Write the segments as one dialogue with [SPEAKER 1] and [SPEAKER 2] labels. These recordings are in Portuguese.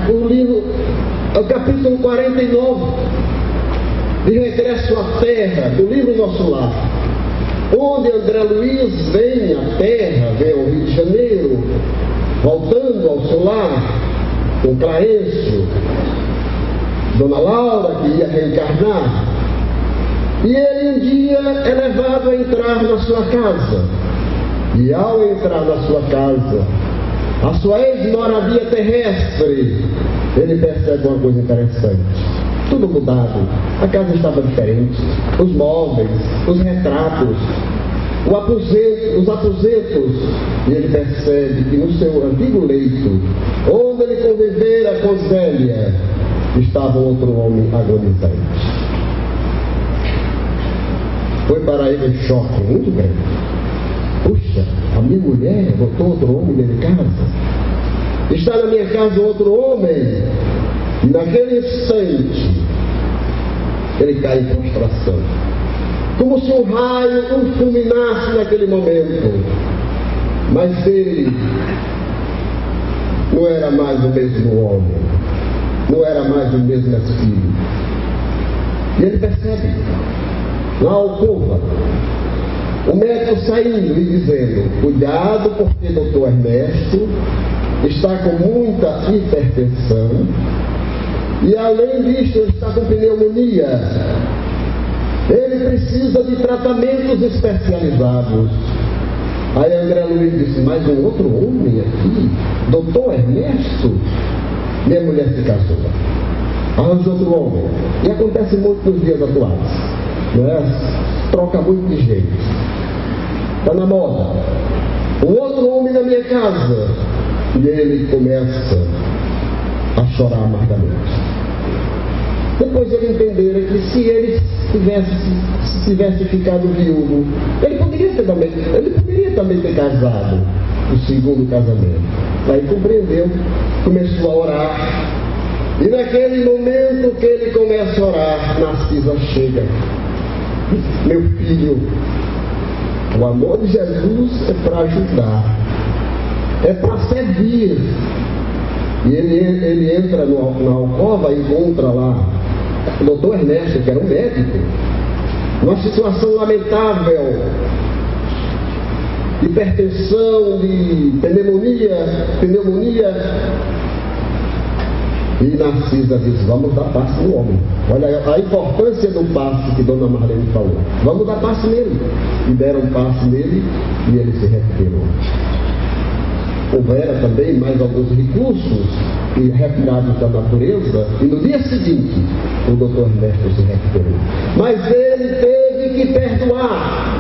[SPEAKER 1] O livro, o capítulo 49, de Regresso à Terra, do livro Nosso Lar, onde André Luiz vem à Terra, vem ao Rio de Janeiro, voltando ao seu lar, com Clarencio, Dona Laura, que ia reencarnar, e ele um dia é levado a entrar na sua casa, e ao entrar na sua casa, a sua ex-moradia terrestre, ele percebe uma coisa interessante. Tudo mudado, a casa estava diferente, os móveis, os retratos, os aposentos, e ele percebe que no seu antigo leito, onde ele convivera com Zélia, estava outro homem agonizante. Foi para ele um choque muito grande. Puxa, a minha mulher botou outro homem dentro de casa. Está na minha casa outro homem. E naquele instante, ele cai em prostração. Como se um raio o fulminasse naquele momento. Mas ele não era mais o mesmo homem. Não era mais o mesmo espírito. E ele percebe, na alcova, o médico saindo e dizendo: cuidado, porque doutor Ernesto está com muita hipertensão e além disso ele está com pneumonia. Ele precisa de tratamentos especializados. Aí André Luiz disse: mas um outro homem aqui, doutor Ernesto? Minha mulher se casou, arranjou outro homem. E acontece muito nos dias atuais, não é? Troca muito de jeito, está na moda. Um outro homem na minha casa. E ele começa a chorar amargamente. Depois ele entendeu que se ele tivesse ficado viúvo, ele poderia também ter casado, o segundo casamento. Aí compreendeu, começou a orar. E naquele momento que ele começa a orar, Narcisa chega: meu filho, o amor de Jesus é para ajudar, é para servir. E ele entra na alcova e encontra lá o doutor Ernesto, que era um médico, numa situação lamentável, hipertensão, de pneumonia. E Narcisa diz: vamos dar passe no homem. Olha a importância do passe que Dona Marlene falou. Vamos dar passe nele. E deram passe nele e ele se recuperou. Houvera também mais alguns recursos retirados da natureza, e no dia seguinte o doutor Ernesto se recuperou. Mas ele teve que perdoar.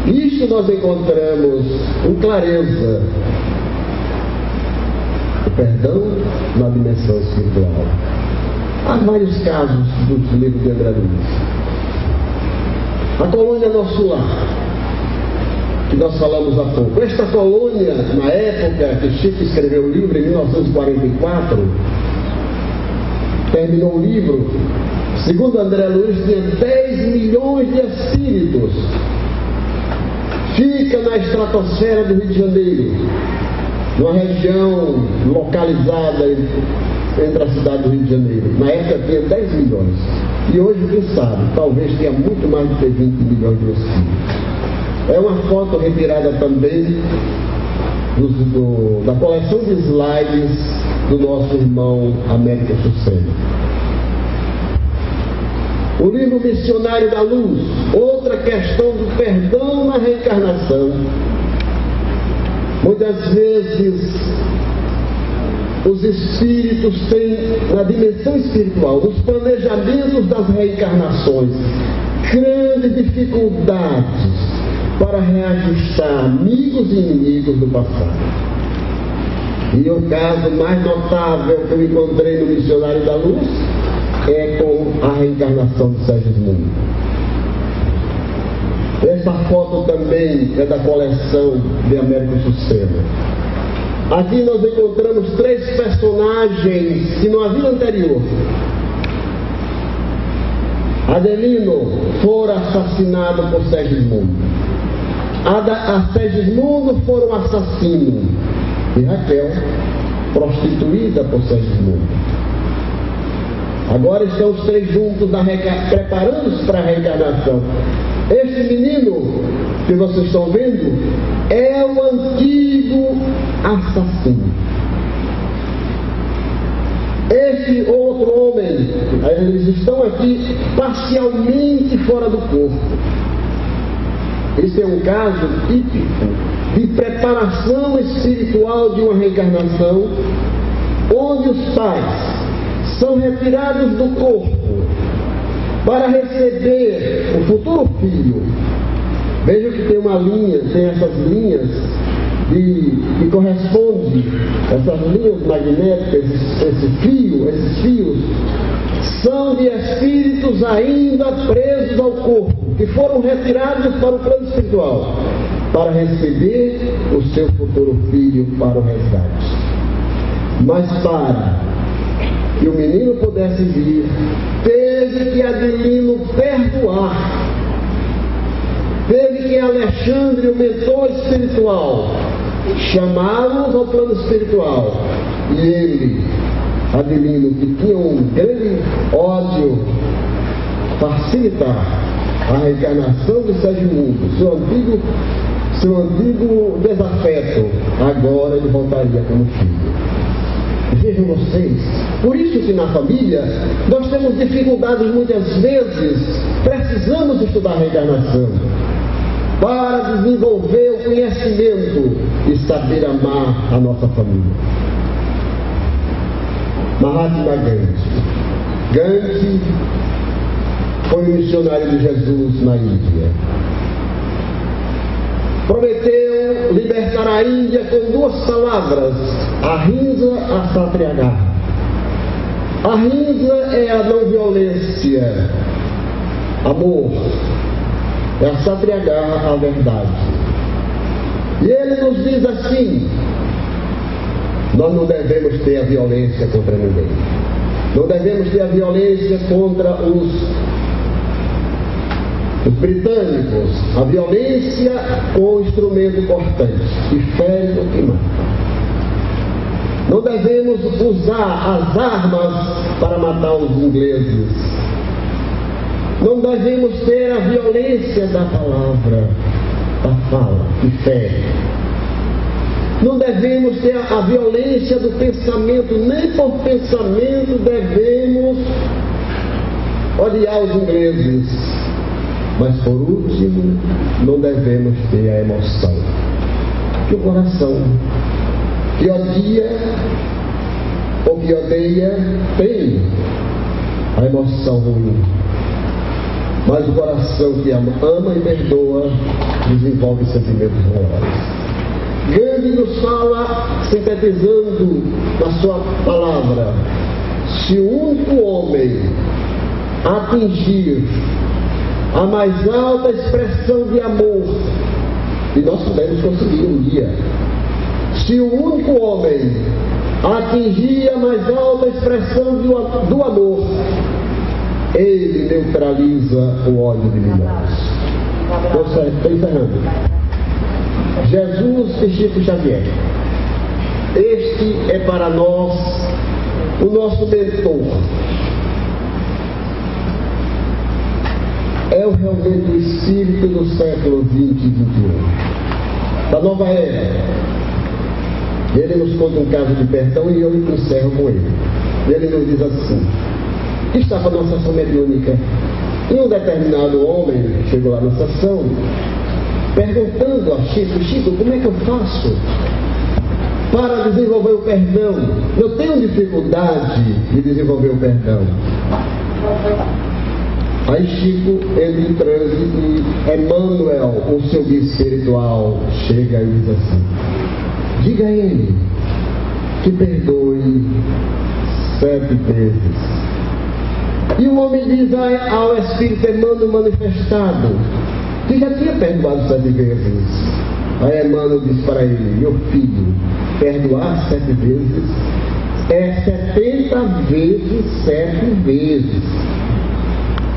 [SPEAKER 1] Isso nós encontramos com clareza. O perdão na dimensão espiritual. Há vários casos dos livros de André Luiz. A colônia Nosso Lar, que nós falamos há pouco. Esta colônia, na época que Chico escreveu o livro, em 1944, terminou o livro, segundo André Luiz, tinha 10 milhões de espíritos. Fica na estratosfera do Rio de Janeiro, numa região localizada entre a cidade do Rio de Janeiro. Na época tinha 10 milhões. E hoje, quem sabe, talvez tenha muito mais de 20 milhões de espíritos. É uma foto retirada também da coleção de slides do nosso irmão Américo Sucena. O livro Missionário da Luz, outra questão do perdão na reencarnação. Muitas vezes os espíritos têm, na dimensão espiritual, nos planejamentos das reencarnações, grandes dificuldades para reajustar amigos e inimigos do passado. E o caso mais notável que eu encontrei no Missionário da Luz é com a reencarnação de Segismundo. Essa foto também é da coleção de Américo Sucena. Aqui nós encontramos 3 personagens que na vida anterior, Adelino fora assassinado por Segismundo. A Segismundo foi um assassino. e Raquel, prostituída por Segismundo. Agora estão os três juntos preparando-se para a reencarnação. Este menino que vocês estão vendo é o antigo assassino. Este outro homem, eles estão aqui parcialmente fora do corpo. Esse é um caso típico de preparação espiritual de uma reencarnação, onde os pais são retirados do corpo para receber o futuro filho. Veja que tem uma linha, tem essas linhas que correspondem, essas linhas magnéticas, esses fios, são de espíritos ainda presos ao corpo, que foram retirados para o plano espiritual, para receber o seu futuro filho para o resgate. Mas para que o menino pudesse vir, teve que Adelino perdoar. Teve que Alexandre, o mentor espiritual, chamá-los ao plano espiritual. E ele, Adelino, que tinha um grande ódio, facilitar a reencarnação de Segismundo, seu antigo desafeto, agora ele voltaria como filho. Vejam vocês, por isso que na família nós temos dificuldades muitas vezes, precisamos estudar a reencarnação para desenvolver o conhecimento e saber amar a nossa família. Mahatma Gandhi. Gandhi foi um missionário de Jesus na Índia. Prometeu libertar a Índia com duas palavras: ahimsa, a satyagraha. Ahimsa é a não violência, amor. É a satyagraha, a verdade. E ele nos diz assim: nós não devemos ter a violência contra ninguém. Não devemos ter a violência contra os britânicos, a violência com instrumento cortante, que fere ou que mata. Não devemos usar as armas para matar os ingleses. Não devemos ter a violência da palavra, da fala, que fere. Não devemos ter a violência do pensamento, nem por pensamento devemos odiar os ingleses. Mas por último, não devemos ter a emoção. Que o coração que odia ou que odeia tem a emoção ruim. Mas o coração que ama e perdoa desenvolve sentimentos ruins. Gandhi nos fala, sintetizando na sua palavra: se o único homem atingir a mais alta expressão de amor, e nós podemos conseguir um dia, se o único homem atingir a mais alta expressão do amor, ele neutraliza o ódio de milhões. Estou encerrando. Jesus e Chico Xavier. Este é para nós o nosso mentor. É realmente o espírito do século XX e XXI, da nova era. Ele nos conta um caso de perdão e eu encerro com ele. Ele nos diz assim: estava na sessão mediúnica e um determinado homem chegou lá na sessão perguntando a Chico: como é que eu faço para desenvolver o perdão? Eu tenho dificuldade de desenvolver o perdão. Aí Chico entra em transe e Emmanuel, o seu guia espiritual, chega e diz assim: diga a ele que perdoe 7 vezes. E o homem diz ao Espírito Emmanuel manifestado que já tinha perdoado 7 vezes. Aí Emmanuel diz para ele: meu filho, perdoar 7 vezes é 70 vezes 7 vezes.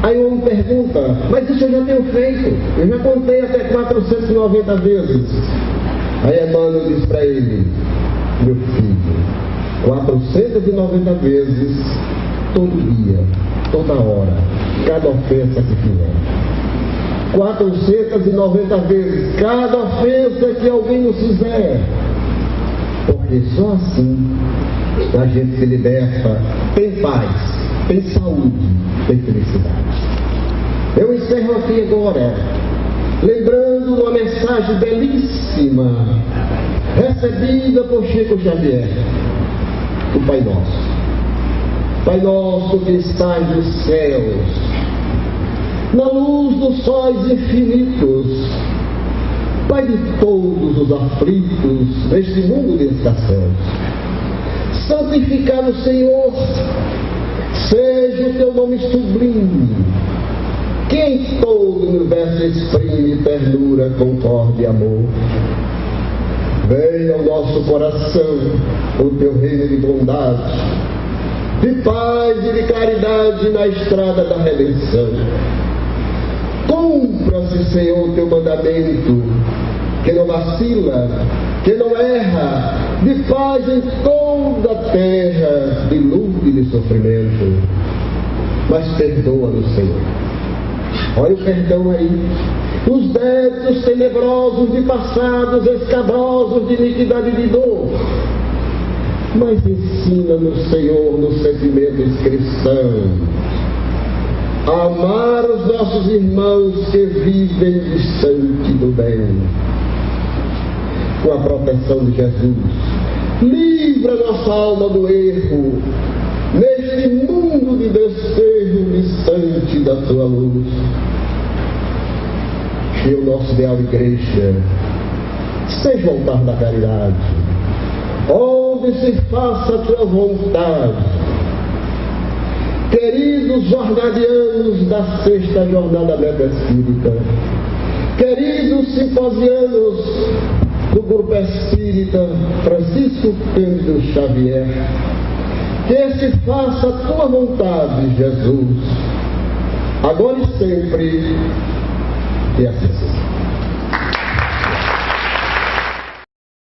[SPEAKER 1] Aí o homem pergunta: mas isso eu já tenho feito, eu já contei até 490 vezes. Aí Emmanuel diz para ele: meu filho, 490 vezes, todo dia, toda hora, cada ofensa que fizer. 490 vezes, cada ofensa que alguém nos fizer. Porque só assim a gente se liberta, tem paz, tem saúde, tem felicidade. Eu encerro aqui agora, lembrando uma mensagem belíssima, recebida por Chico Xavier, do Pai Nosso. Pai nosso que estás nos céus, na luz dos sóis infinitos, Pai de todos os aflitos neste mundo de escasséus, santificado Senhor, seja o teu nome sublime, que em todo o universo exprime ternura, concórdia e amor. Venha ao nosso coração o teu reino de bondade, de paz e de caridade na estrada da redenção. Cumpra-se, Senhor, o teu mandamento, que não vacila, que não erra, de paz em toda a terra, de luta e de sofrimento. Mas perdoa-nos, Senhor. Olha o perdão aí. Os débitos tenebrosos de passados escabrosos de iniquidade e de dor. Mas ensina-nos, Senhor, nos sentimentos cristãos, a amar os nossos irmãos que vivem distante do bem. Com a proteção de Jesus, livra nossa alma do erro, neste mundo de desterro distante da tua luz. Que o nosso ideal de igreja seja o altar da caridade, onde se faça a tua vontade. Queridos jornalianos da sexta jornada Meta Espírita, queridos simposianos do Grupo Espírita Francisco Cândido Xavier, que se faça a tua vontade, Jesus, agora e sempre, e assim seja.